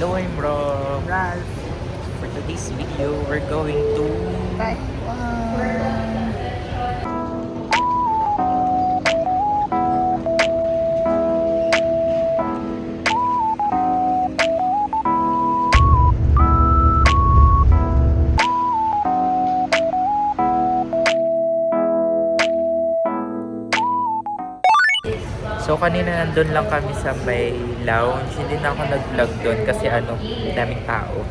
Hello, I'm Rob. Ralph. For today's video, we're going to Taiwan. So kanina nandun lang kami sa may lounge. Hindi na ako nag-vlog doon kasi daming tao.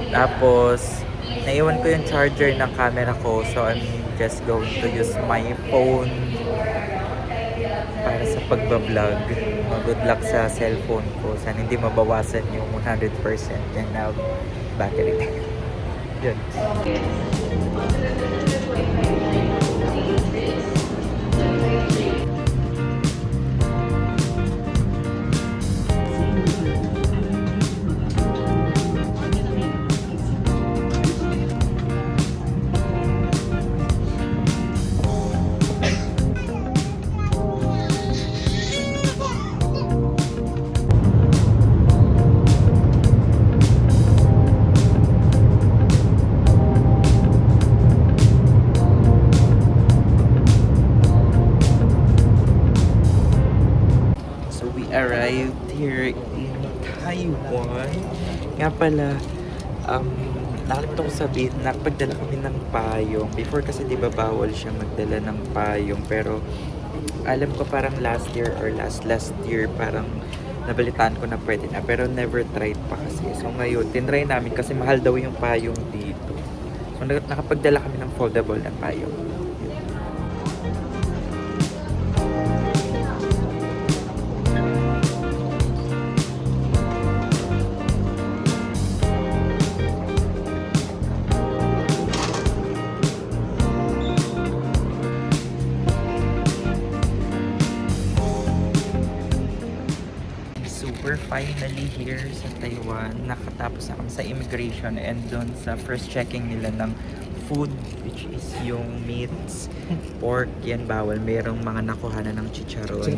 Tapos, naiwan ko yung charger ng camera ko. So I'm just going to use my phone para sa pagbablog. Good luck sa cellphone ko. Sana hindi mabawasan yung 100% yan na battery. Yun. Arrived here in Taiwan. Nga pala, nakalimutan ko sabihin, nakapagdala kami ng payong. Before kasi di ba bawal siya magdala ng payong. Pero alam ko parang last year or last year parang nabalitaan ko na pwede na. Pero never tried pa kasi. So ngayon, tinry namin kasi mahal daw yung payong dito. So nakapagdala kami ng foldable na payong. We're finally here sa Taiwan. Nakatapos na kami sa immigration and doon sa first checking nila ng food, which is yung meats, pork, yan bawal. Merong mga nakuhanan ng chicharon.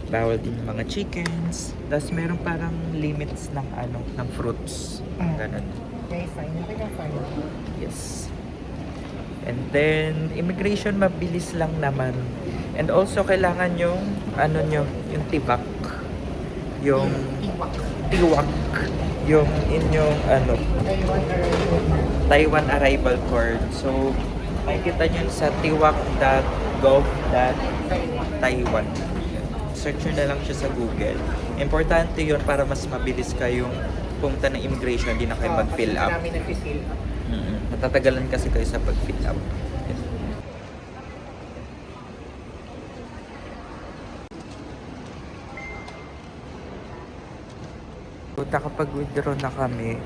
Bawal din yung mga chickens. Tapos merong parang limits ng ng fruits. Ganun. Okay, fine. Fine. Yes. And then immigration mabilis lang naman. And also kailangan yung yung tibak. Yung tiwak, yung inyong Taiwan arrival card. So makikita nyo sa tiwak.gov.taiwan. Search nyo na lang siya sa Google. Importante yun para mas mabilis kayong pumunta ng immigration, hindi na kayo mag-fill up. Matatagalan kasi kayo sa pag-fill up. Nakapag-withdraw na kami,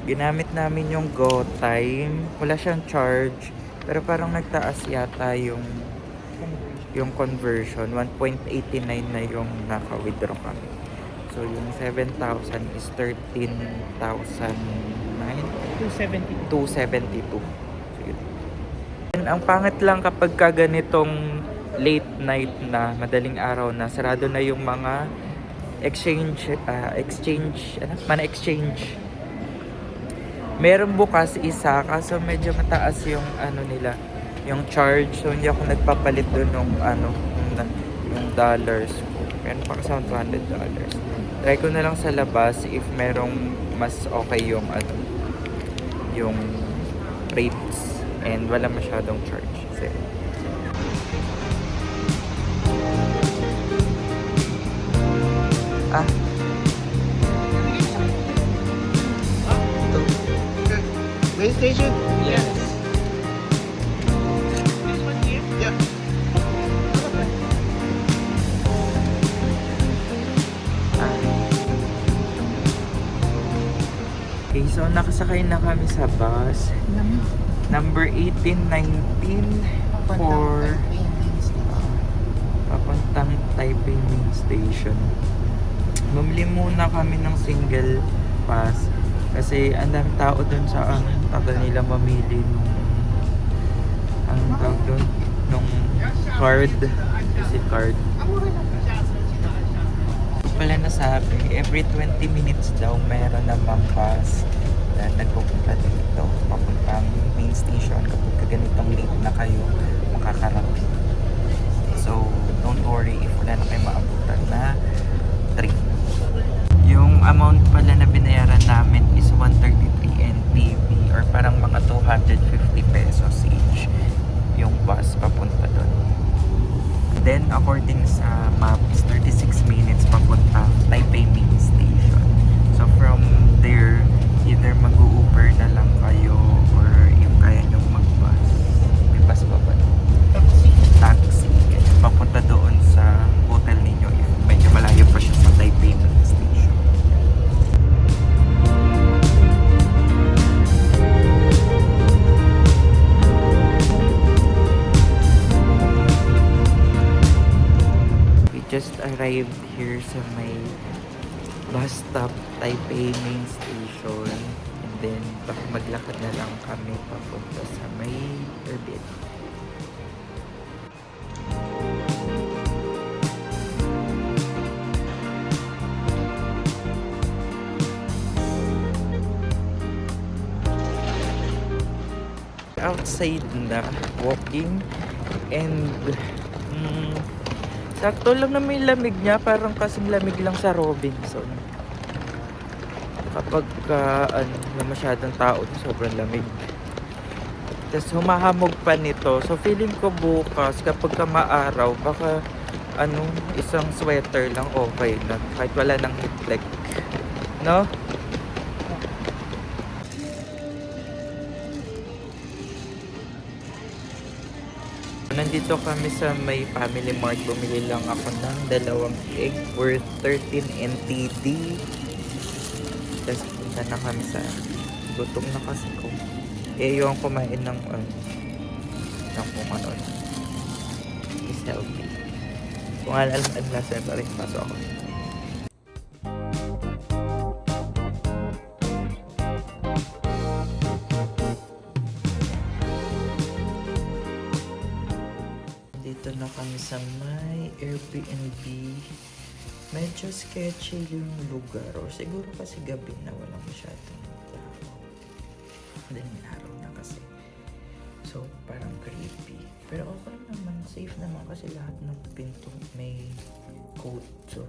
ginamit namin yung GoTime. Wala siyang charge, pero parang nagtaas yata yung conversion. 1.89 na yung naka-withdraw kami. So yung 7,000 is 13,009? 272. So, yun. And ang pangit lang kapag ganitong late night na, madaling araw na, sarado na yung mga exchange. Meron bukas isa, kaso medyo mataas yung nila, yung charge. So hindi ako nagpapalit doon yung dollars ko. Meron pa kasi $200. Try ko na lang sa labas if merong mas okay yung yung rates and wala masyadong charge. So, Main station? yes. This one here? Yeah. Okay, so nakasakay na kami sa bus. Number 1819 for papuntang Taipei Main Station. Bumili muna kami ng single pass kasi ang dami tao dun sa tagal nila mamili nung card, kasi card. pala nasabi, every 20 minutes daw meron namang bus na nagpupunta dito, papuntang main station kapag ganitong late na kayo makakarating. So, don't worry if wala na kayo maabutan na train. Yung amount pala na binayaran namin is 133 NTB or parang mga 250 pesos each yung bus papunta doon. Then, according sa maps, 36 minutes papunta Taipei main station. So, from there, either mag-Uber na lang kayo or if kaya nyo mag-bus. May bus pa ba? Taxi. Taxi. Papunta doon sa hotel ninyo if medyo malayo pa siya sa Taipei main station. We just arrived here sa may bus stop Taipei main station and then baka maglakad na lang kami papunta sa may Airbnb. Outside na walking and sakto lang na may lamig niya, parang kasing lamig lang sa Robinson. Kapag na masyadong tao, sobrang lamig. Tapos humahamog pa nito. So feeling ko bukas kapag ka maaraw, baka isang sweater lang okay na kahit wala nang reflect. No? Nandito kami sa may Family Mart. Bumili lang ako ng 2 egg worth 13 NTD. Tapos punta na kami sa gutom na kasi ko. Yung kumain ng kung ano is healthy. Kung alam ang lasa pa rin paso ako. Dito na kami sa may Airbnb. Medyo sketchy yung lugar. O siguro kasi gabi na walang masyadong tao. Madaling araw na kasi. So, parang creepy. Pero okay naman. Safe naman kasi lahat ng pinto may code. So,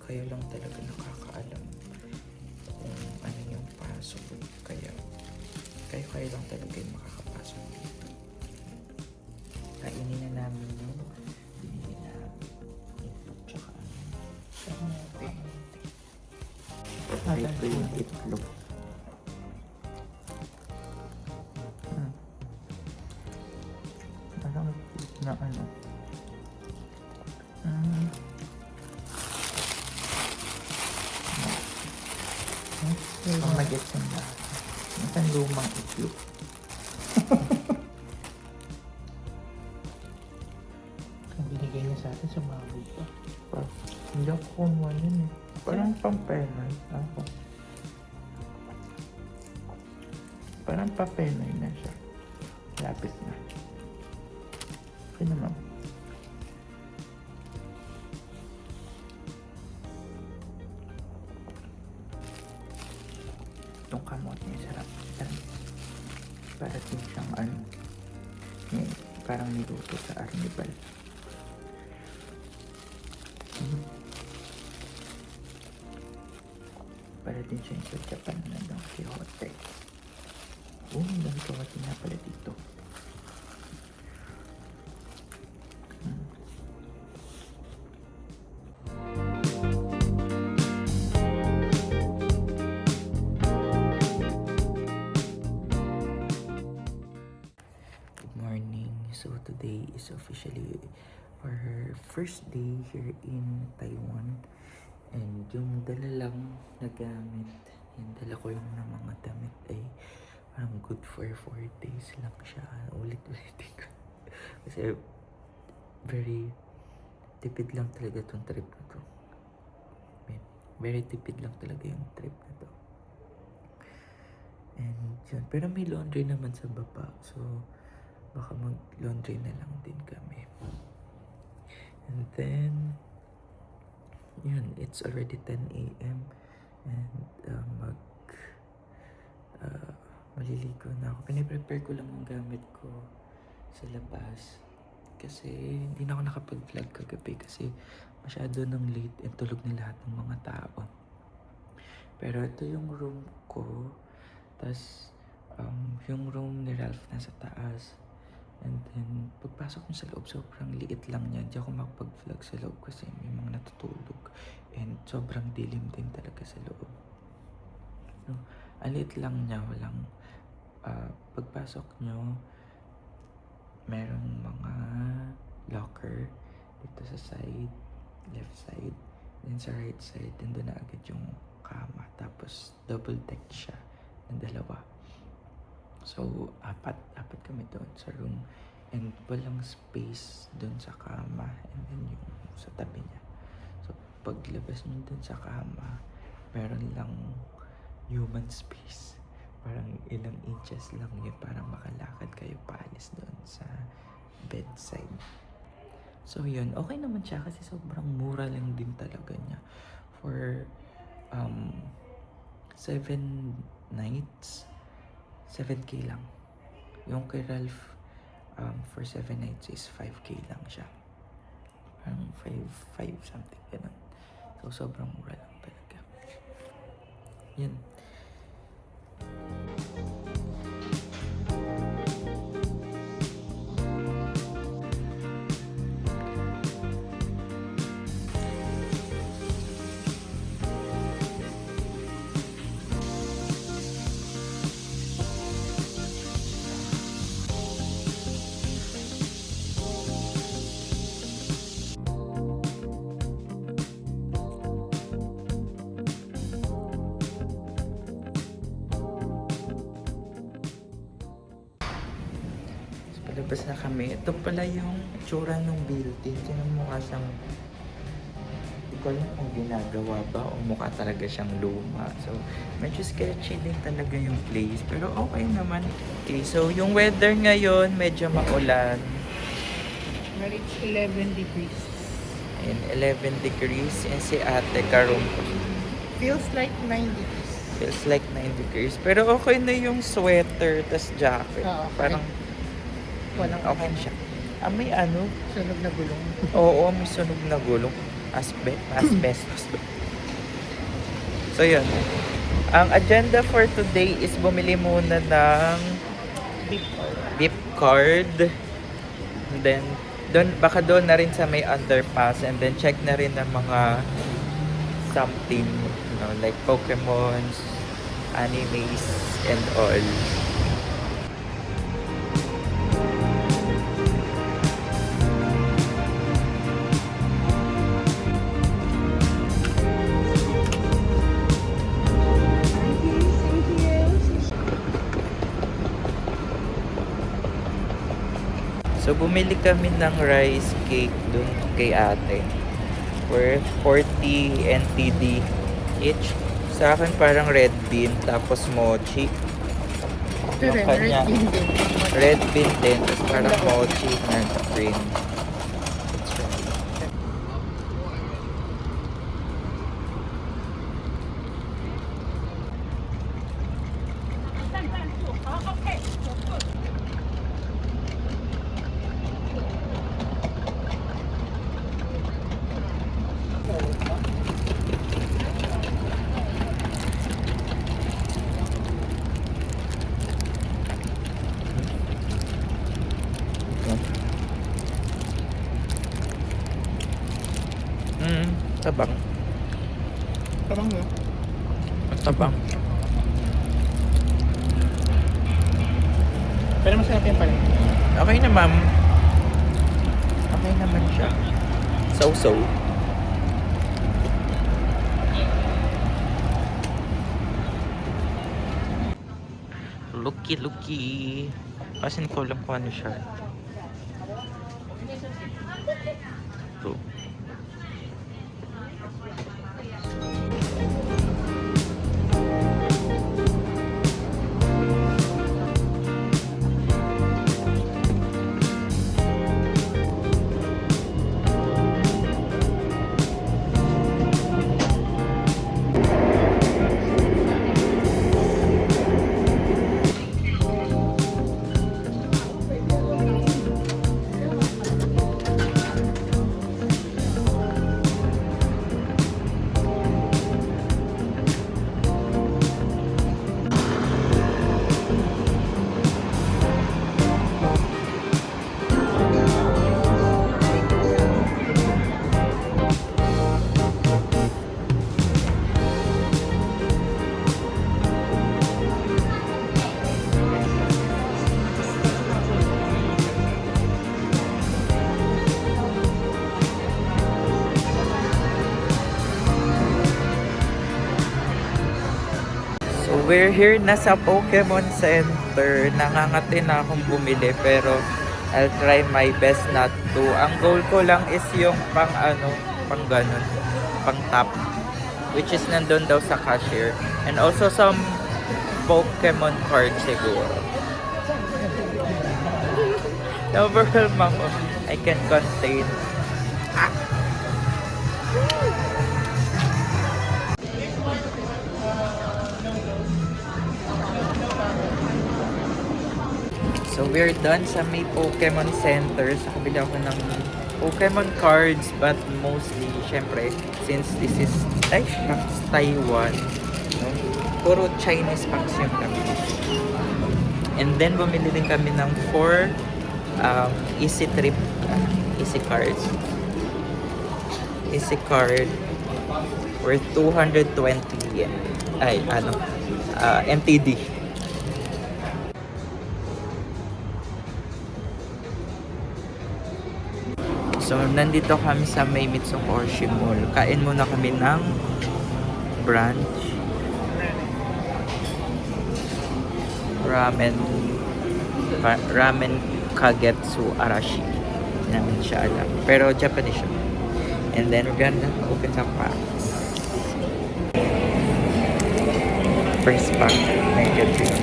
kayo lang talaga nakakaalam kung ano yung pasok. Kaya, kayo lang talaga yung makakapasok dito. Kainin na namin yung binili namin. Itlog tsaka ito yung itlog. Parang na ang magets yung lahat. Isang lumang itlog. Binigay niya sa atin sa baboy pa. Hindi ako kumuha yun eh. Parang pampenay ako. Parang papenay na siya. Lapis na. Okay naman. Itong kamot niya sarap. Para din siyang parang niluto sa arnibal. Para din siya yung sa Japan na Don Quixote. Don Quixote na pala dito. Good morning. So today is officially our first day here in Taiwan. And yung dala lang na gamit, yung dala ko lang ng mga damit ay parang good for 4 days lang siya. Ulit-ulitin ko. Kasi very tipid lang talaga tong trip na to. Very tipid lang talaga yung trip na to. And yun. Pero may laundry naman sa baba. So baka mag-laundry na lang din kami. And then Yun, it's already 10 a.m. and uh, maliligo na ako. Piniprepare ko lang ang gamit ko sa labas. Kasi hindi na ako nakapag-vlog kagabi kasi masyado nang late and tulog na lahat ng mga tao. Pero ito yung room ko. Tapos yung room ni Ralph nasa taas. And then, pagpasok mo sa loob, sobrang liit lang niya. Hindi ako makapag-vlog sa loob kasi may mga natutulog. And sobrang dilim din talaga sa loob. No, ang liit lang niya, walang pagpasok nyo, merong mga locker dito sa side, left side, then sa right side, then doon na agad yung kama. Tapos double deck siya ng dalawa. So, apat kami doon sa room. And walang space doon sa kama. And then yung sa tabi niya. So, paglabas niyo doon sa kama, meron lang human space. Parang ilang inches lang yun. Parang makalakad kayo paalis doon sa bedside. So, yun. Okay naman siya kasi sobrang mura lang din talaga niya. For 7 nights, 7K lang. Yung kay Ralph, for 7 nights is 5K lang siya. Parang 5 something, ganun. So, sobrang mura lang talaga. Yan. Palabas na kami. Ito pala yung tsura ng building. Tingnan mo siyang, hindi ko alam kung ginagawa ba o mukha talaga siyang luma. So, medyo sketchy din talaga yung place. Pero okay naman. Okay, so yung weather ngayon, medyo maulan. It's 11 degrees. And 11 degrees. And si ate Karong. Feels like 9 degrees. Feels like 9 degrees. Pero okay na yung sweater, tas jacket. Okay. Parang Walang okay siya. May ano? sunog na gulong. Oo, may sunog na gulong. Asbestos. So yun. Ang agenda for today is bumili muna ng beep card. And then, baka doon na rin sa may underpass. And then, check na rin ng mga something, you know, like Pokemons, animes, and all. So, bumili kami ng rice cake dun kay ate. Worth 40 NTD each. Sa akin parang red bean, tapos mochi. Yung kanya, red bean din, tapos parang mochi and cream. That's right. Tabang. Parang mo. Tabang. Pero masarap yan pala. Okay na, ma'am. Okay naman siya. So-so. Looky. Kasi hindi ko alam kung ano siya. Ito. So we're here na sa Pokemon Center. Nangangati na akong bumili pero I'll try my best not to. Ang goal ko lang is yung pang ganun, pang tap. Which is nandun daw sa cashier. And also some Pokemon cards siguro. Na-overwhelm ako. I can contain. So we're done sa may Pokemon Center. Sa kabila ko ng Pokemon cards, but mostly, syempre, since this is Taiwan, no? Puro Chinese packs yung kami. And then bumili din kami ng 4 Easy Trip Easy cards. Easy card worth 220 yen. MTD. So, nandito kami sa may Mitsukoshi Mall. Kain muna kami ng brunch. Ramen Kagetsu Arashi. Hindi namin siya alam. Pero Japanese siya. And then, we're gonna open some packs. First pack. Negative.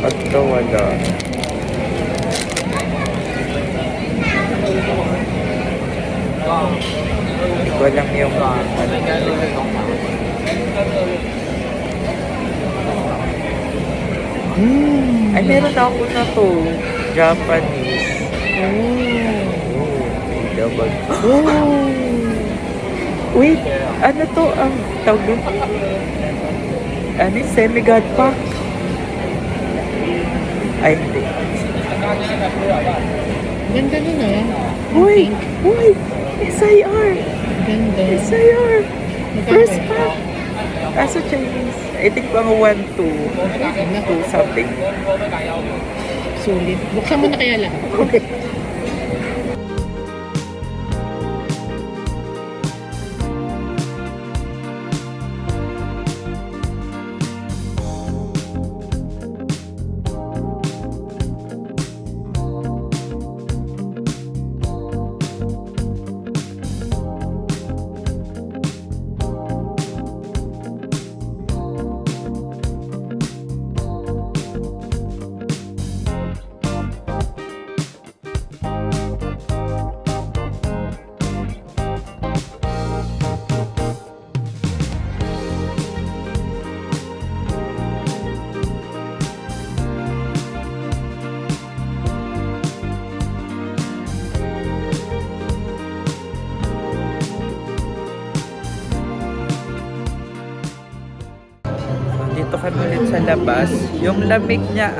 Pagka wala. Hindi ko alam yung Ay, meron ako na to. Japanese. Double. Wait, ano to ang tawag doon? Ano, semi-god pack? Ay, hindi. Ganda nun ah. Uy! SIR! Ganda. SIR! First pack! Asa Chinese? I think mga 1, 2 something. Sulit. Buksan mo na kaya lahat. Okay. Dito kami ulit sa labas. Yung lamig niya,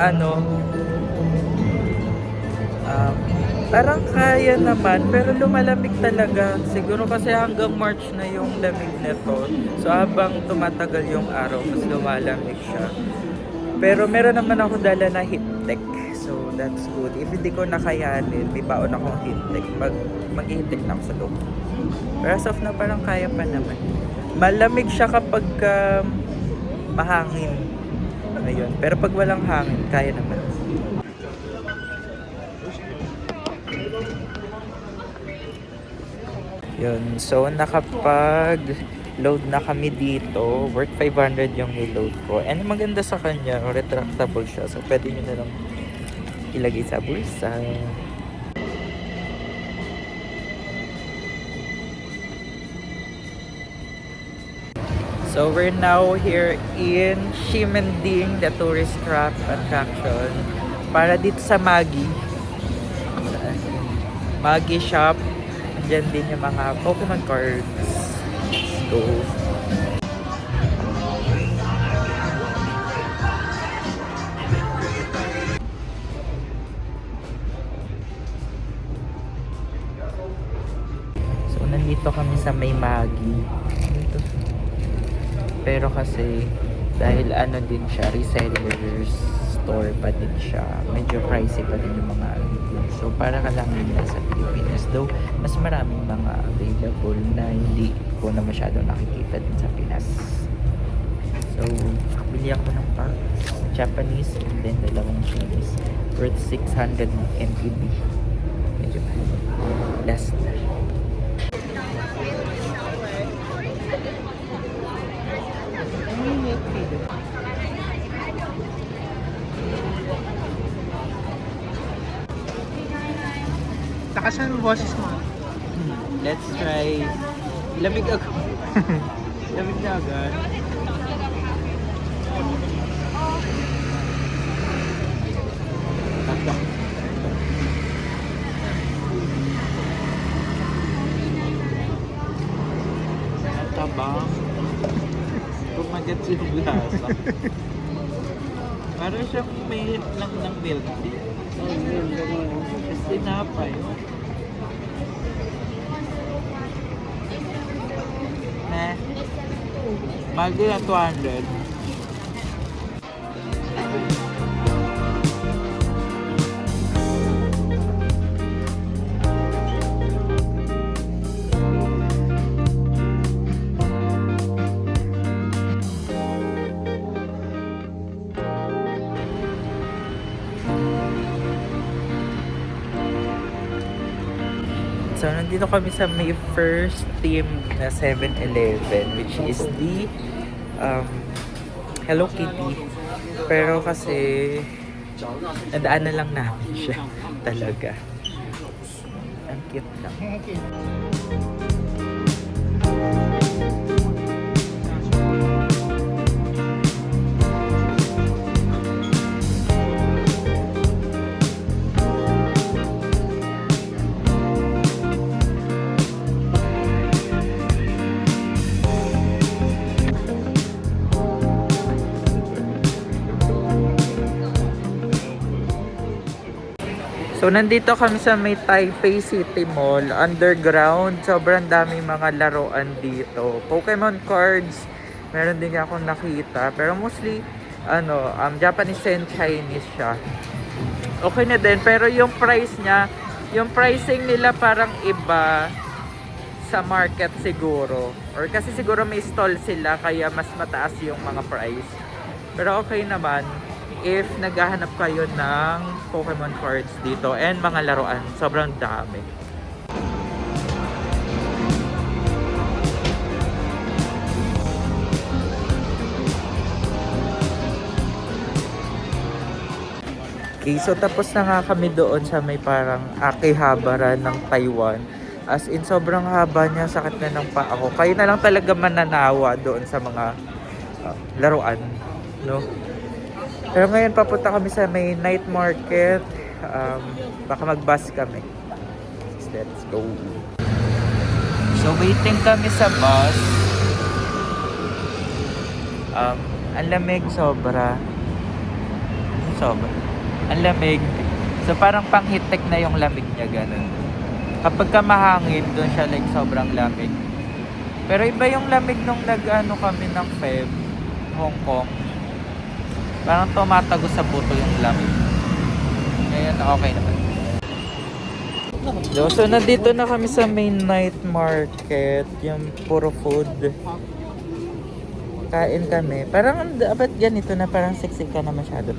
parang kaya naman, pero lumalamig talaga. Siguro kasi hanggang March na yung lamig nito. So habang tumatagal yung araw, mas lumalamig siya. Pero meron naman ako dala na heat tech. So that's good. If hindi ko nakayanin, may baon akong heat tech. Mag-heat tech na ako sa loob. Pero as of na, parang kaya pa naman. Malamig siya kapag mahangin. Ayun. Pero pag walang hangin, kaya naman. Yun. So, nakapag-load na kami dito. Worth 500 yung niload ko. And maganda sa kanya, retractable siya. So, pwede nyo na lang ilagay sa bulsa. So we're now here in Ximending, the tourist trap attraction. Para dito sa Maggie. Maggie shop. Diyan din yung mga Pokemon cards. Let's go. So nandito kami sa may Maggie. Dito. Pero kasi dahil din siya, resellers store pa din siya. Medyo pricey pa din yung mga dun. So para ka lang nila sa Pilipinas. Though mas maraming mga available na hindi ko na masyado nakikita din sa Pinas. So, bili ako ng Japanese and then dalawang Chinese worth 600 NTD. Medyo last na. Takasan mo boses mo. Let's try. Lamig ako. Lamig na agad. Tabang. Kumagat yung lasa. Parang siyang may lang ng milk tea. Tapos tinapay. Mahal din ang 200. So, nandito kami sa may first team na 7-Eleven, which is the Hello Kitty. Pero kasi, nadaan na lang namin siya. Talaga. Ang cute lang. So, nandito kami sa may Taipei City Mall, underground. Sobrang daming mga laruan dito. Pokemon cards, meron din akong nakita. Pero mostly, Japanese and Chinese siya. Okay na din, pero yung price niya, yung pricing nila parang iba sa market siguro. Or kasi siguro may stall sila, kaya mas mataas yung mga price. Pero okay naman if naghahanap kayo ng Pokemon cards dito and mga laruan. Sobrang dami. Okay, so tapos na nga kami doon sa may parang Akihabara ng Taiwan. As in, sobrang haba niya, sakit na ng paa ko. Kayo na lang talaga mananawa doon sa mga laruan, no? Pero ngayon papunta kami sa may night market. Baka mag-bus kami. Let's go. So waiting kami sa bus. Ang lamig sobra. Sobra. Ang lamig. So parang panghitik na yung lamig niya, ganun. Kapag ka mahangin, doon siya like sobrang lamig. Pero iba yung lamig nung kami ng Feb, Hong Kong. Parang tumatago sa buto yung lamig. Ngayon, okay naman. So, nandito na kami sa main night market. Yung puro food. Kain kami. Parang dapat ganito na parang sexy ka na masyado.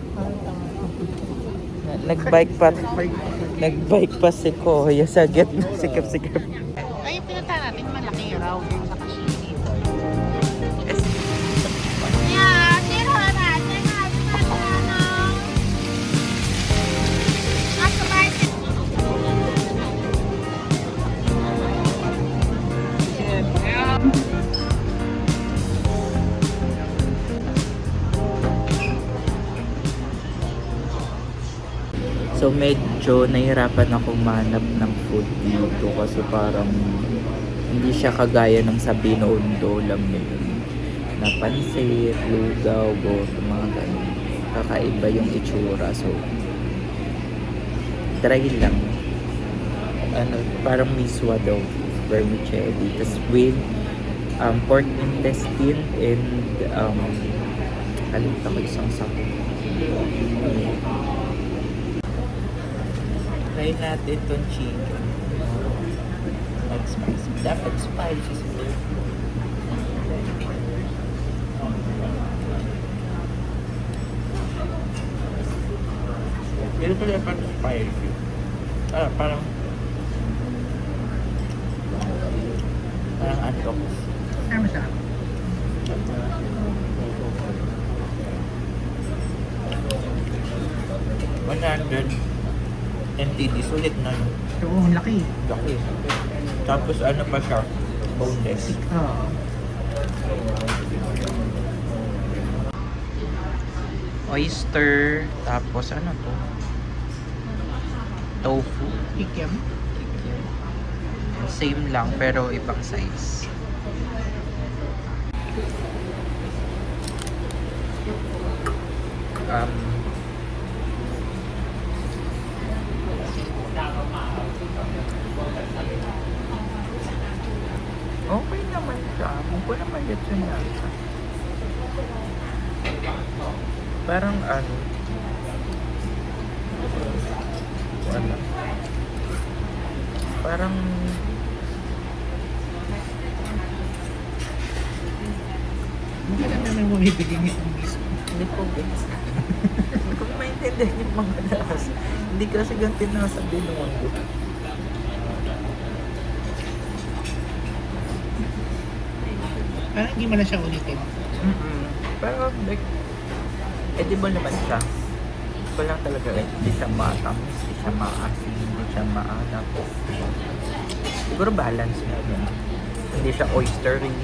Nagbike pa si Kuya sa gitna. Sikap-sikap. Ay, yung pinunta natin, malaki raw yung sa Kashiri. So medyo nahirapan ako manap ng food dito kasi parang hindi siya kagaya ng sa Binondo lang yun. Napansit, lugaw, goto, mga ganun. Kakaiba yung itsura. So, try lang. Parang miswa daw. Vermicelli. Tapos with pork intestine and kalimutan ko isang sako. Try natin itong chicken. Mag-spicy. Dapat spicy. Ito pala parang spicy. Parang ano. Ano siya? 100 MTD. Sulit na yun. Oo, ang laki. Laki. Tapos ano pa siya? Boneless. Oo. Oyster. Tapos ano to? Tofu. Kikiam. Same lang pero ibang size. Okay naman siya. Mungko naman yun yata. Parang ano. Parang Bakit naman bumibigay nitong mismo? hindi ko gets. Hindi ko maintindihan yung mga lasa. Hindi kasi ganti na sa Binondo. Parang hindi mo na siya ulitin. Pero like, edible naman siya. Ito lang talaga hindi siya matamis, hindi siya maasim, hindi siya maanap. Siguro balance na yun. Hindi siya oystery.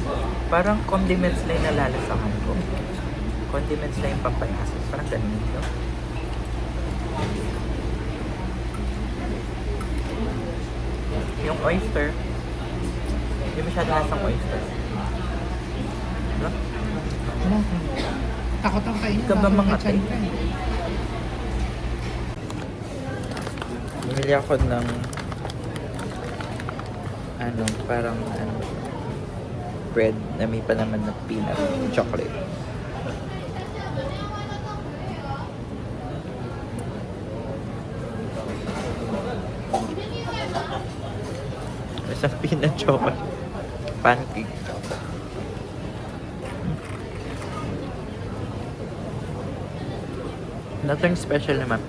Parang condiments na yung nalalasahan ko. Condiments na yung pampayasin. Parang ganun ito. Yung oyster, hindi masyado lasang oyster. Diba? Ano? Takot ang kainin. Ka ba baka mga magka-tiyan tay? ka eh. Bumili ako ng parang bread na may pa naman na peanut chocolate. Basta peanut chocolate pancake. Nothing special naman.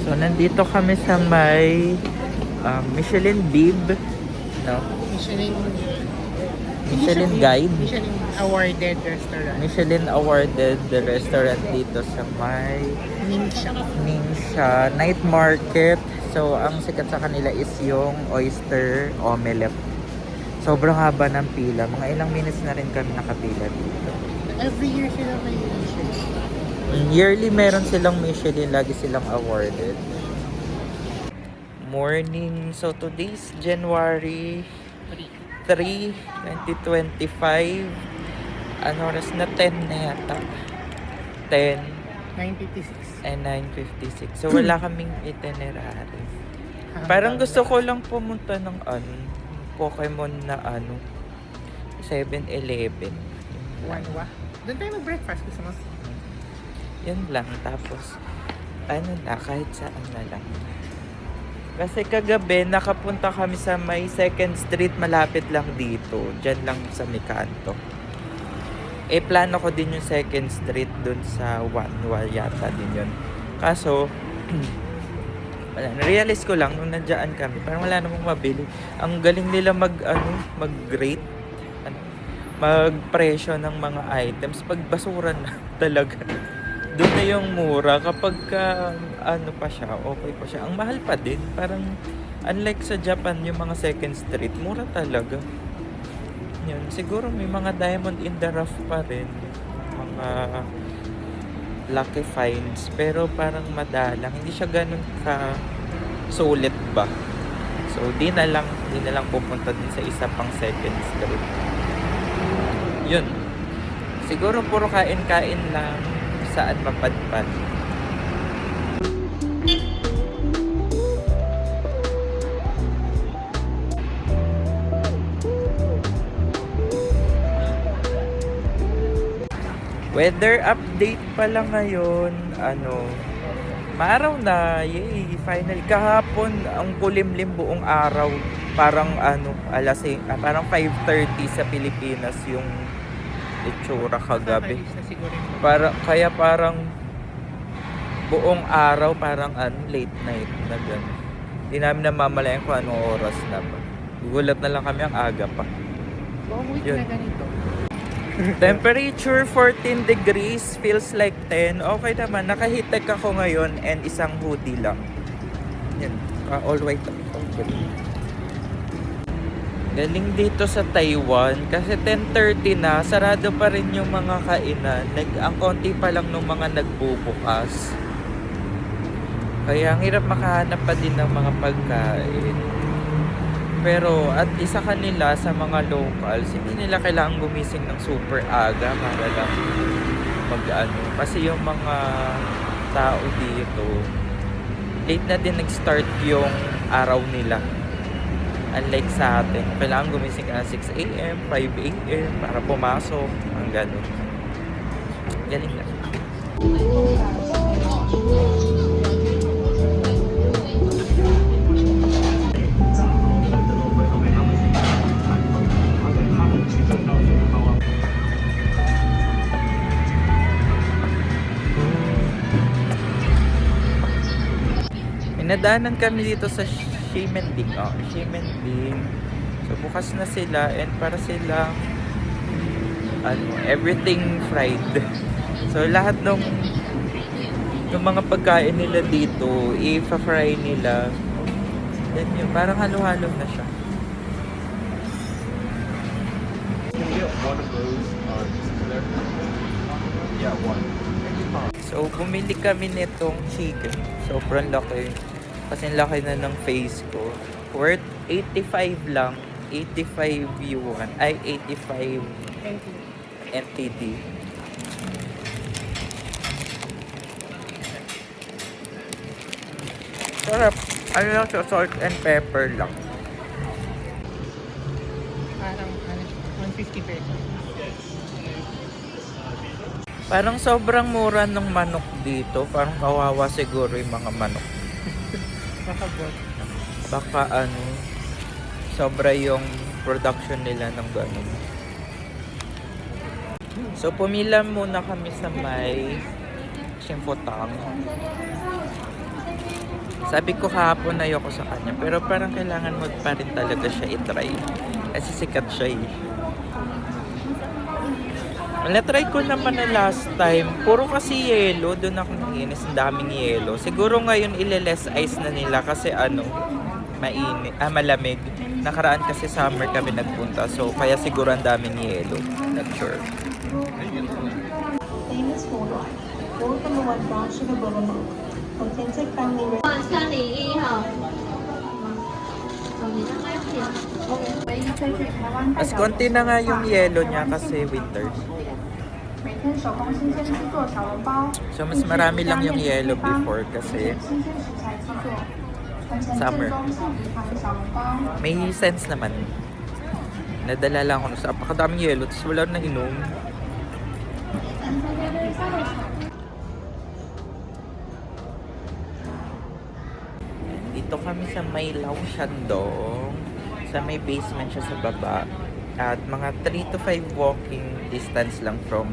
So, nandito kami sa may Michelin Bib, no? Michelin Guide. Michelin awarded restaurant. Michelin awarded the restaurant dito sa may Ningxia Night Market. So, ang sikat sa kanila is yung oyster omelette. Sobrang haba ng pila. Mga ilang minutes na rin kami nakapila dito. Every year sila may Michelin. Yearly meron silang Michelin, lagi silang awarded. Morning. So today's January 3, 2025. Ano oras na? 10 na yata. 10 956. and 9:56. So wala kaming itinerary. Parang gusto ko lang pumunta ng Pokemon na 7-Eleven. Wanwa. Doon tayo mag-breakfast. Gusto mo? Yan lang. Tapos, kahit saan na lang. Kasi kagabi, nakapunta kami sa may 2nd Street, malapit lang dito. Diyan lang sa Mikanto. Plano ko din yung 2nd Street dun sa Wanwa yata din yun. Kaso, na-realize ko lang nung nandiyan kami, parang wala namang mabili. Ang galing nila mag-rate, mag-presyo ng mga items. Pag basura na talaga. Doon na yung mura. Kapag pa siya, okay pa siya. Ang mahal pa din. Parang unlike sa Japan, yung mga 2nd Street, mura talaga. Yun. Siguro may mga diamond in the rough pa rin. Mga lucky finds. Pero parang madalang. Hindi siya ganun ka sulit ba. So, di na lang pupunta din sa isa pang 2nd Street. Yun. Siguro puro kain-kain lang. Saan mapadpad. Weather update pala ngayon. Maaraw na. Yay, finally. Kahapon, ang kulimlim buong araw. Parang parang 5:30 sa Pilipinas yung itsura kagabi. Kaya parang buong araw, parang late night na gano'n. Hindi namin namamalayan kung anong oras na ba. Gugulat na lang kami ang aga pa. Buong week Yun. na ganito. Temperature 14 degrees, feels like 10. Okay naman, naka-heattech ako ngayon and isang hoodie lang. Yan, all white ako. Galing dito sa Taiwan kasi 10:30 na, sarado pa rin yung mga kainan. Ang konti pa lang ng mga nagbubukas. Kaya ang hirap makahanap pa din ng mga pagkain. Pero at isa kanila sa mga locals, hindi nila kailangang gumising ng super aga para lang Kasi yung mga tao dito, late na din nag-start yung araw nila. Unlike sa atin, kailangan gumising ka na 6 a.m., 5 a.m. para pumasok. Ang gano'n. Galing na. Nadaanan kami dito sa Ximending. Ximending. So bukas na sila and para silang everything fried. So lahat ng mga pagkain nila dito, i-fry nila. Then yun, parang halo-halo na siya. So bumili kami nitong chicken. Sobrang laki. Kasi laki na ng face ko. Worth 85 lang. 85 yuan. Ay, 85 NTD. Sarap. Ano lang siya, salt and pepper lang. Parang 150 pesos. Parang sobrang mura ng manok dito. Parang kawawa siguro yung mga manok. Baka sobra yung production nila ng gano'n. So pumila muna kami sa may Ximpotang. Sabi ko kahapon ayoko sa kanya, pero parang kailangan mo pa rin talaga siya i-try. Kasi sikat siya eh. Na-try ko naman na last time. Puro kasi yelo. Doon ako nanginis. Ang daming yelo. Siguro ngayon ile-less ice na nila kasi malamig. Nakaraan kasi summer kami nagpunta. So kaya siguro ang daming yelo. Not sure. Famous worldwide. World number one branch of the Boulevard. Authentic family 301号。Mas konti na nga yung yelo niya kasi winter. 每天手工新鲜制作小笼包， So mas marami lang yung yelo before kasi 新鲜食材制作，传承 Summer. 正宗幸福堂的小笼包。 may sense naman. Nadala lang ako sa apakadaming yelo tapos wala na inom. Dito kami sa may Lao Shandong. Sa may basement siya sa baba. At mga 3 to 5 walking distance lang from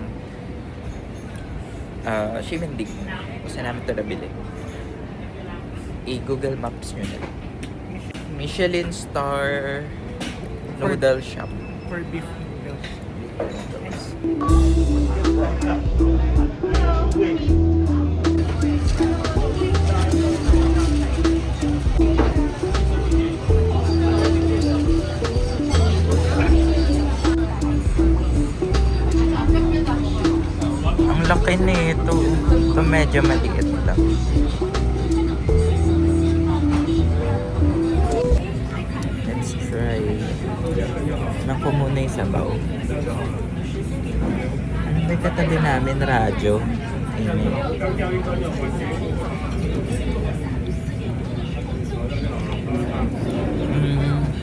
Ximending. Kasi namin ito nabili. I-Google Maps nyo na. Michelin star noodle shop. For beef noodles. Ang laki nito. Ito medyo maliit lang. Let's try. Nang ko muna yung sabaw. Ano ba yung katabi namin? Radyo. Ayan.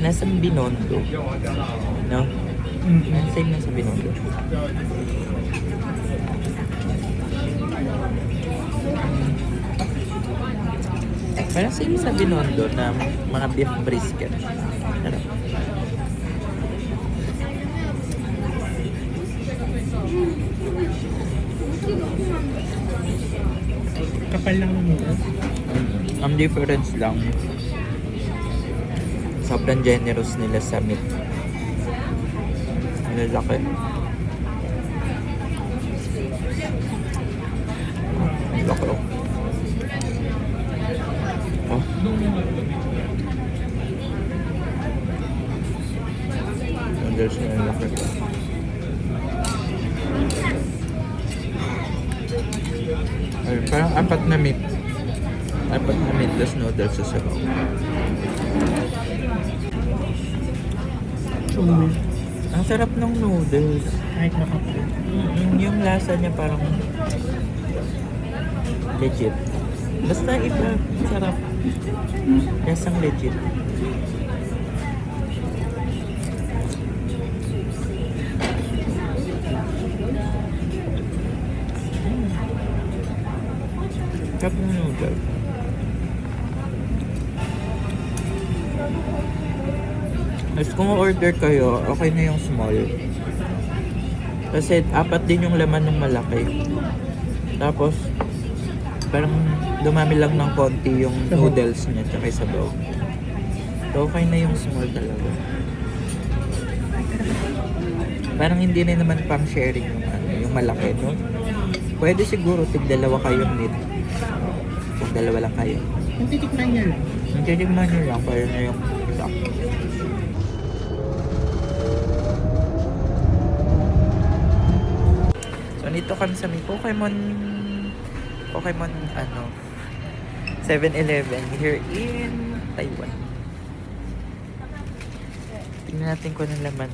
Nasa Binondo. No? Same na sa Binondo. Parang same sa Binondo na mga beef brisket. Ano? Kapal lang ng noodles. Ang difference lang, sobrang generous nila sa meat. Ang lalaki. Ang laki oh. Oh. Noodles na ang laki. Ay, parang apat na meatless noodles sa sabaw. Chewy. Ang sarap ng noodles. Kahit nakapal. Yung lasa niya parang legit. Basta iba, sarap. Lasang legit. Sarap ng noodles. Mas kung order kayo, okay na yung small. Kasi apat din yung laman ng malaki. Tapos, parang dumami lang ng konti yung noodles niya tsaka yung sabaw. So, okay na yung small talaga. Parang hindi na naman pang sharing yung malaki, no? Pwede siguro tig-dalawa kayong meat. Kung dalawa lang kayo. Yung titikman niya lang. Yung titigman nyo lang, kaya na yung isa. So, nito kami sa may Pokemon 7-Eleven here in Taiwan. Tingnan natin kung anong laman.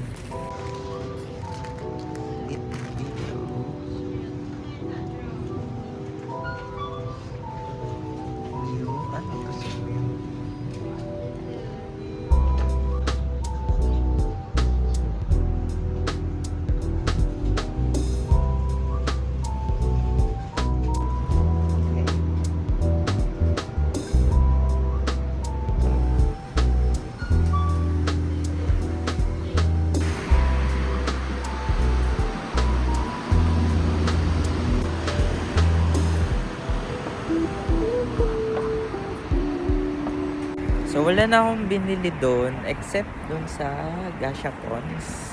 So, wala na akong binili doon except doon sa Gashapons.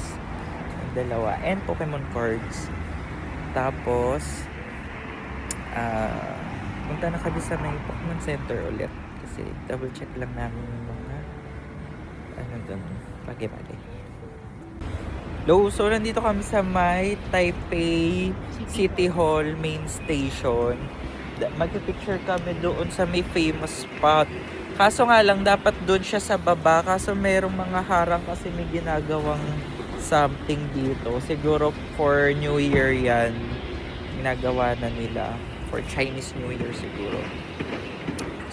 Yung dalawa. And Pokemon cards. Tapos, punta na kami sa may Pokemon Center ulit. Kasi double check lang namin yung mga doon. Bagay-bagay. So, nandito kami sa may Taipei City Hall main station. Mag-picture kami doon sa may famous spot. Kaso nga lang, dapat doon siya sa baba. Kaso merong mga harang kasi may ginagawang something dito. Siguro for New Year yan. Ginagawa na nila. For Chinese New Year siguro.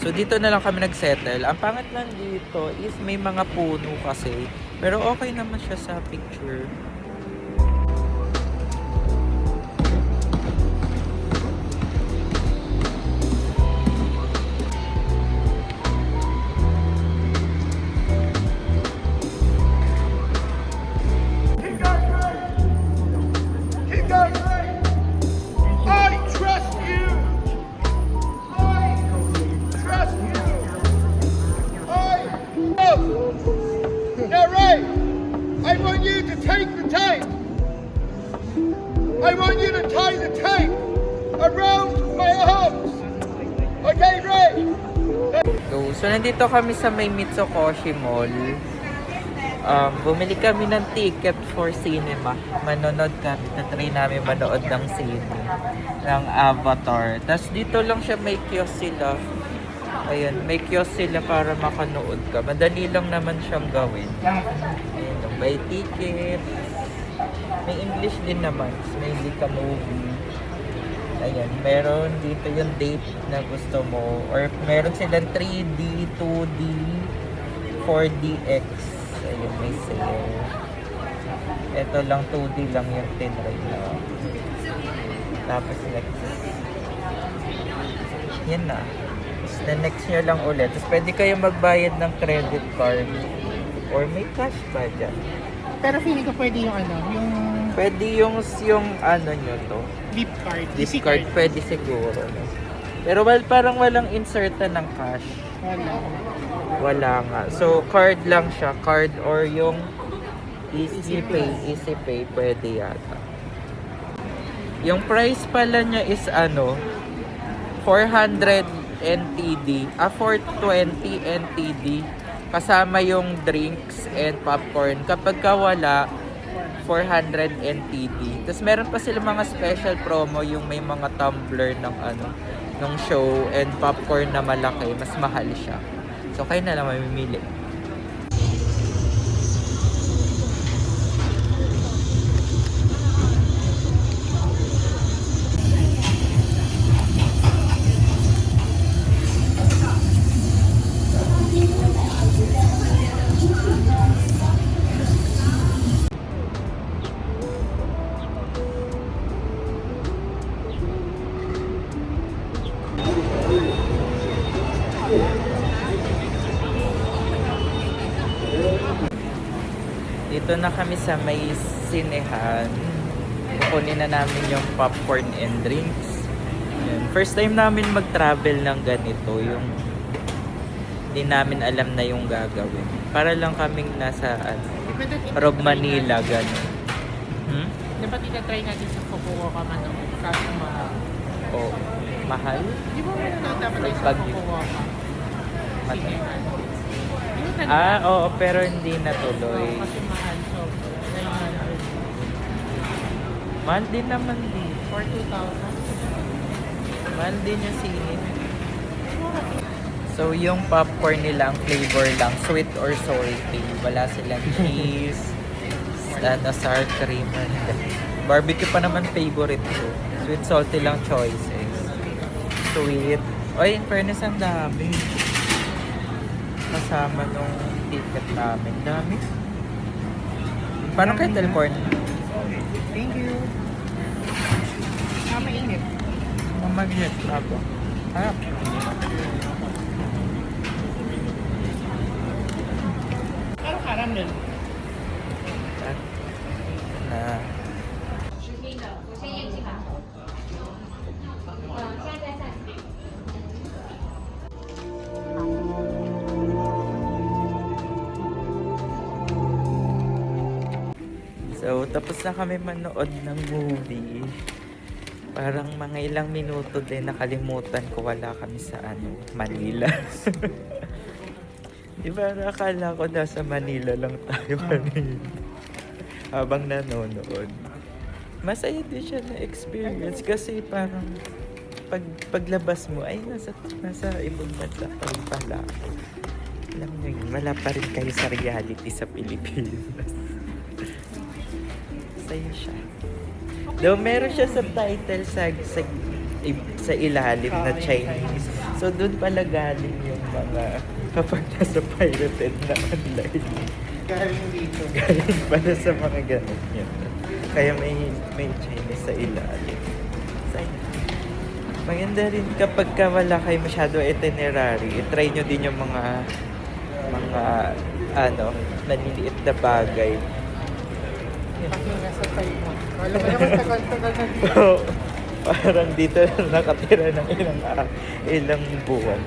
So dito na lang kami nagsettle. Ang pangit lang dito is may mga puno kasi. Pero okay naman siya sa picture. I want you to tie the tape around my arms. Okay, Ray? So nandito kami sa may Mitsukoshi Mall. Bumili kami ng ticket for cinema. Manonood kami. Tatry namin manood ng sine. Ng Avatar. Tapos dito lang siya may kiosk sila. Ayan, may kiosk sila para makanood ka. Madali lang naman siyang gawin. Ayan, may ticket. May English din naman. May hindi ka movie. Ayan, meron dito yung date na gusto mo. Or meron silang 3D, 2D, 4DX. Ayun, may sale. Ito lang, 2D lang yung tinry na. Tapos next. Yan na. na next nyo lang ulit. Tapos pwede kayo magbayad ng credit card or may cash pa dyan. Pero feeling ko pwede yung ano, yung Pwede yung ano nyo to. gift card. Gift Easy card, pwede siguro. No? Pero parang walang insertan ng cash. Wala. Wala nga. So, card lang siya. Card or yung Easy Pay, pwede yata. Yung price pala niya is ano, 400 NTD, 420 NTD. Kasama yung drinks and popcorn. Kapag ka wala, 400 NTD. Tapos meron pa sila mga special promo, yung may mga tumbler ng ano, ng show and popcorn na malaki, mas mahal siya. So kayo na lang mamimili. Dito na kami sa may sinehan. Kukunin na namin yung popcorn and drinks. Yun. First time namin mag-travel ng ganito. Yung hindi namin alam na yung gagawin. Para lang kaming nasa Rob Manila, gano'n. Di ba tinatry natin sa Fukuoka man noon? Kaso mahal. O, mahal? Di ba meron dapat tayo sa Baguio. Fukuoka? Mahal. Yun na Ah, oo, pero hindi natuloy. kasi mahal. So, 900. Mahal din naman din. For 2,000. Mahal din yung sinin. So, yung popcorn nila, ang flavor lang, sweet or salty. Wala silang cheese, sour cream. Barbecue pa naman favorite ko. Sweet, salty lang choices. Sweet. Oy, in fairness, ang dami. Kasama nung ticket namin. Dami. Paano kayo teleport? Thank you. Mainit. Mamagnet ako. Harap. Parang caramel. Na. So, tapos na kami manood ng movie. Parang mga ilang minuto din nakalimutan ko wala kami sa Manila. Di ba nakala ko nasa Manila lang tayo kanina habang nanonood. Masaya din siya na experience kasi parang paglabas mo ay nasa ibang bansa pa rin pala. Alam nyo yun, wala pa rin kayo sa reality sa Pilipinas. Masaya siya. Though meron siya sa title sa ilalim na Chinese. So doon pala galing yung mga kapag nasa pirated na online. Galing dito. Galing pala sa mga ganun yun. Kaya may Chinese sa ilalim. Sayang. Maganda rin kapag wala kayo masyado itinerary, try nyo din yung mga maliliit na bagay. Kasi nasa Taiwan. Alam mo naman, tagal-tagal na dito. Parang dito na nakatira ng ilang buwan.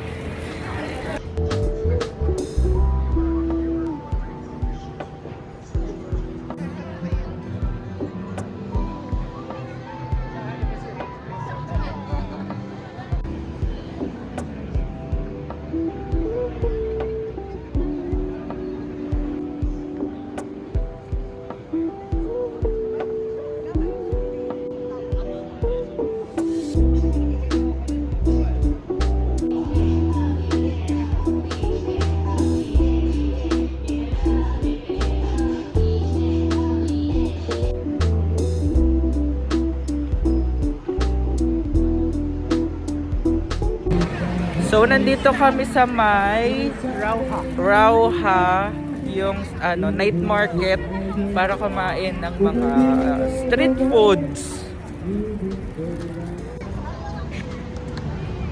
So, nandito kami sa may Rauha, yung night market para kumain ng mga street foods.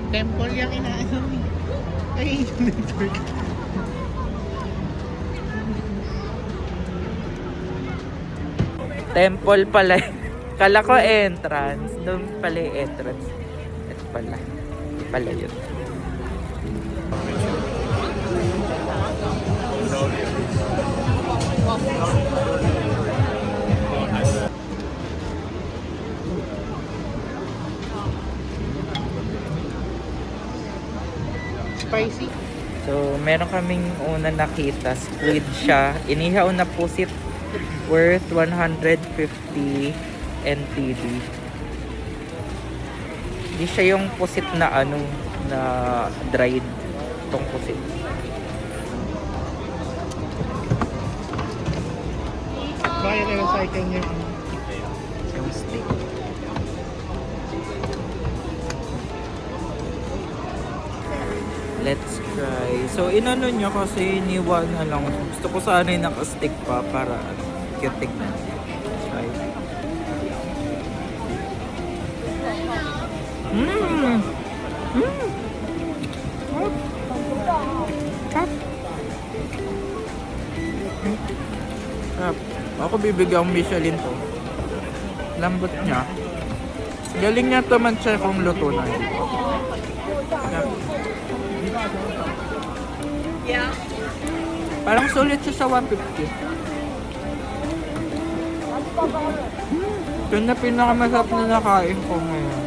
Temple yung inaano. Ay, network. Temple pala. Kala ko entrance. Doon pala yung entrance. Ito pala. Ito pala yun. Spicy. So, meron kaming una nakita. Squid siya. Inihaw na pusit. Worth 150 NTD. Hindi siya yung pusit na ano, na dried. Itong pusit. Bakit i-recycle niya? Yung steak. Let's try. So, inano nyo kasi iniwan na lang. Gusto ko sana yung naka-stick pa para cute tignan. Try. Mmm! Mmm! Sarap. Ako bibigyan ng Michelin to. Lambot niya. Galing niya to man-check kung luto na. Sarap. Parang sulit siya sa 150. Ito na pinakamasarap na nakain ko ngayon.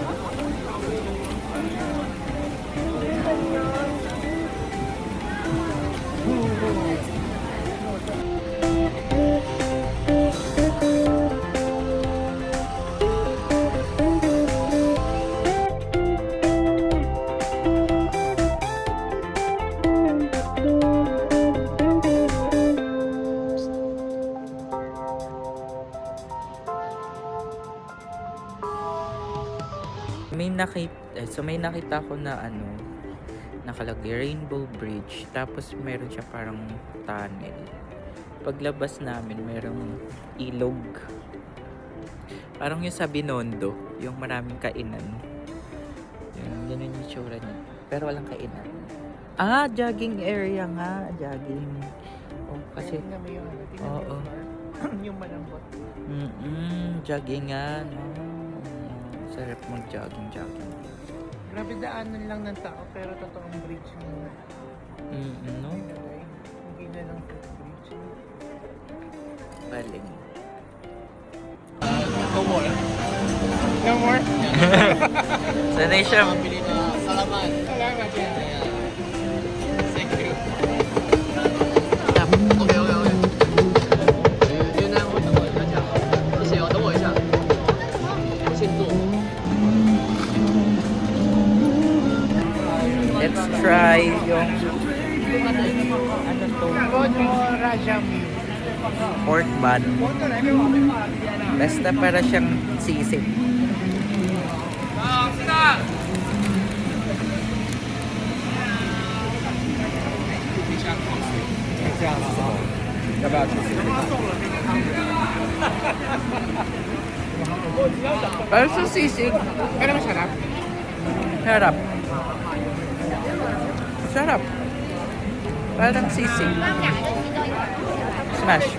May nakita ko na ano, nakalagay Rainbow Bridge, tapos meron siya parang tunnel. Paglabas namin, merong ilog. Parang yung sa Binondo, yung maraming kainan. Yun yung itsura niya. Pero walang kainan. Ah, jogging area nga. Jogging. Oh, kasi... Oo. Yung malambot. Joggingan. Sarap mag-jogging. Grabe daanan lang ng tao pero totoong bridge mo. No? Hindi na lang footbridge. Baling. No more? No more? Sanay siya. Salamat yan. Thank you. Let's try yung ano to? Gojo Rajami. Pork bun. Basta para siyang sisig. Para sa sisig. Pero masarap. Sarap. Sarap. Parang sisig. Smash.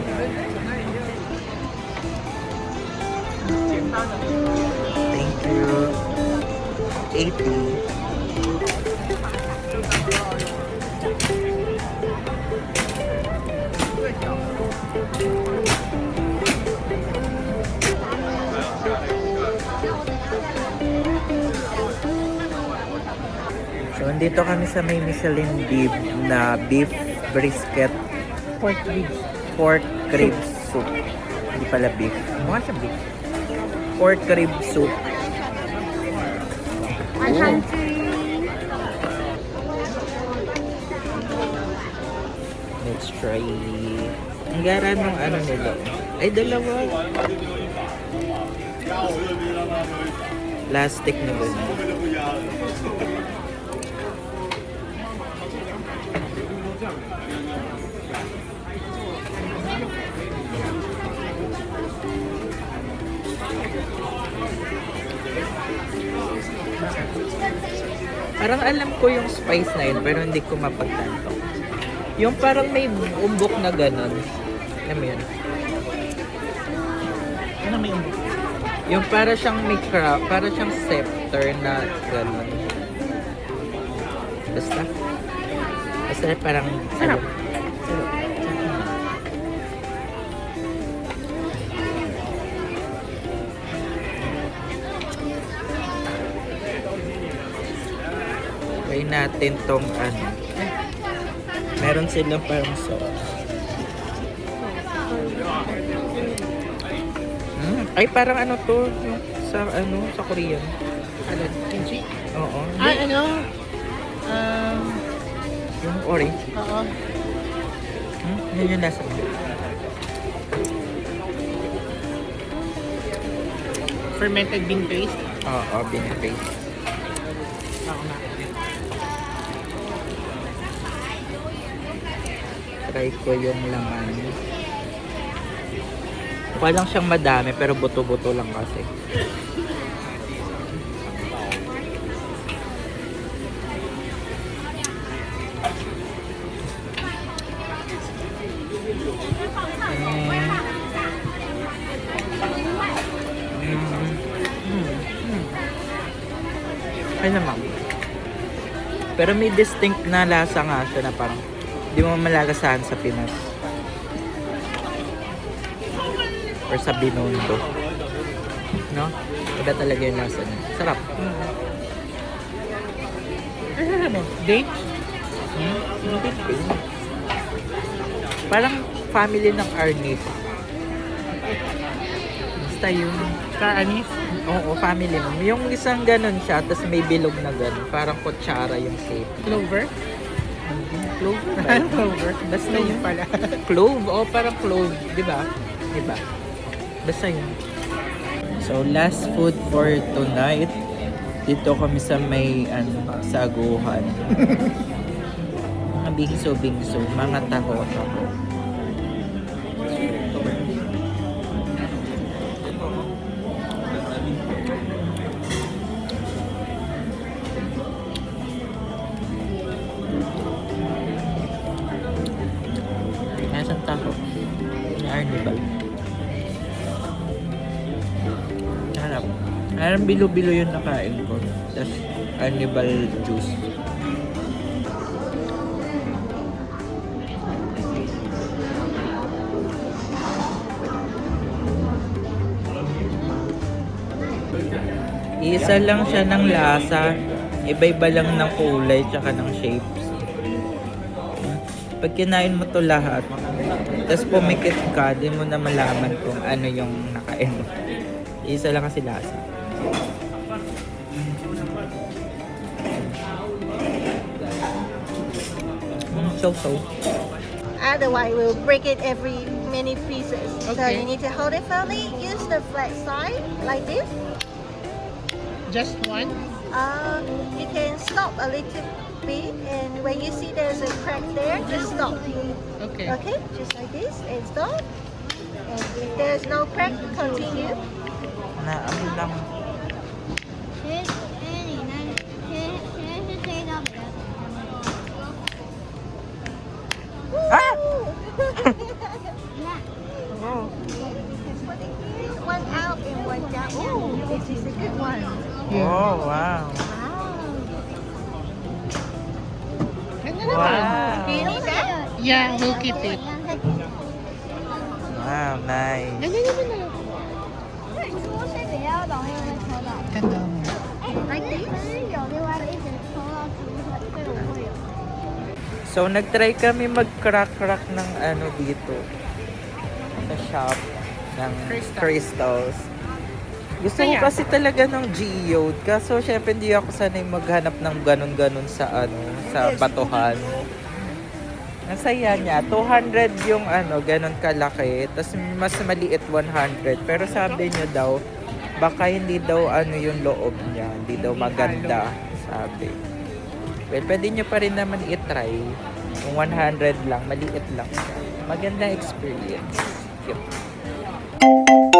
Thank you. 80. So, andito kami sa may Michelin beef na beef brisket pork rib soup. Hindi pala beef. Mukha siya beef. Pork rib soup. Let's try. Ang gara nung ano nila. Ay, dalawa. Plastic na ba? Parang alam ko yung spice na yun, pero hindi ko mapagtanto. Yung parang may umbok na ganon. Alam mo yun? Ano may umbok? Yung para siyang may crab, para siyang scepter na ganon. Basta. Basta parang sarap. Try natin tong ano. Meron silang parang sauce. Ay, parang ano to? Yung sa ano, sa Korean. Ano? Kimchi? Oo. Ah, ano? Yung orange. Oo. Yun yung lasa. Fermented bean paste. Oo, binipaste. Oo nga. Try ko yung laman. Mukha lang siyang madami pero buto-buto lang kasi. Ay naman. Pero may distinct na lasa nga siya na parang di mo malagasahan sa Pinas. Or sa Binondo. No? Iba talaga yung lasa niya. Sarap. Ano mo? Dates? Parang family ng Arnif. Basta yun. Ka-anis? Oo, family mo. Yung isang ganun siya, tapos may bilog na ganun. Parang kutsara yung shape. Clover? Clove ba? Clover. Basta Clove yun. pala. Clove? Oo, parang clove. Di ba? Di ba? Basta yun. So, last food for tonight. Dito kami sa may saguhan. Mga bingso-bingso. Mga taho-taho. Nasaan taho? Arnibal. Harap. Harap bilo-bilo yung nakain ko. Tapos Arnibal juice. Isa lang siya ng lasa. Iba-iba lang ng kulay tsaka ng shapes. Pag kinain mo to lahat, tapos pumikit ka, di mo na malaman kung ano yung nakain mo. Isa lang kasi lasa. So. Otherwise, we'll break it every many pieces. So Okay. you need to hold it firmly. Use the flat side like this. Just one? You can stop a little bit, and when you see there's a crack there, just stop. Okay. Okay, just like this, and stop. And if there's no crack, continue. Na ano lang. Ah! Oh. One out and one down. Oh, this is a good one. Oh, wow. Ano naman? Wow. Do you need that? Yeah, we'll keep it. Wow, nice. Ganyan naman na. Ganda mo. Like this? So, nag-try kami mag-crack-crack ng ano dito. Sa shop ng crystals. Gusto ko Kaya? kasi talaga ng geode. Kaso, syempre, hindi ako sanay maghanap ng ganun-ganun sa ano, sa batuhan. Ang saya niya. 200 yung ano, ganun kalaki. Tapos, mas maliit 100. Pero sabi niyo daw, baka hindi daw ano yung loob niya. Hindi daw maganda, sabi. Well, pwede nyo pa rin naman i-try. Kung 100 lang, maliit lang siya. Magandang experience. Cute.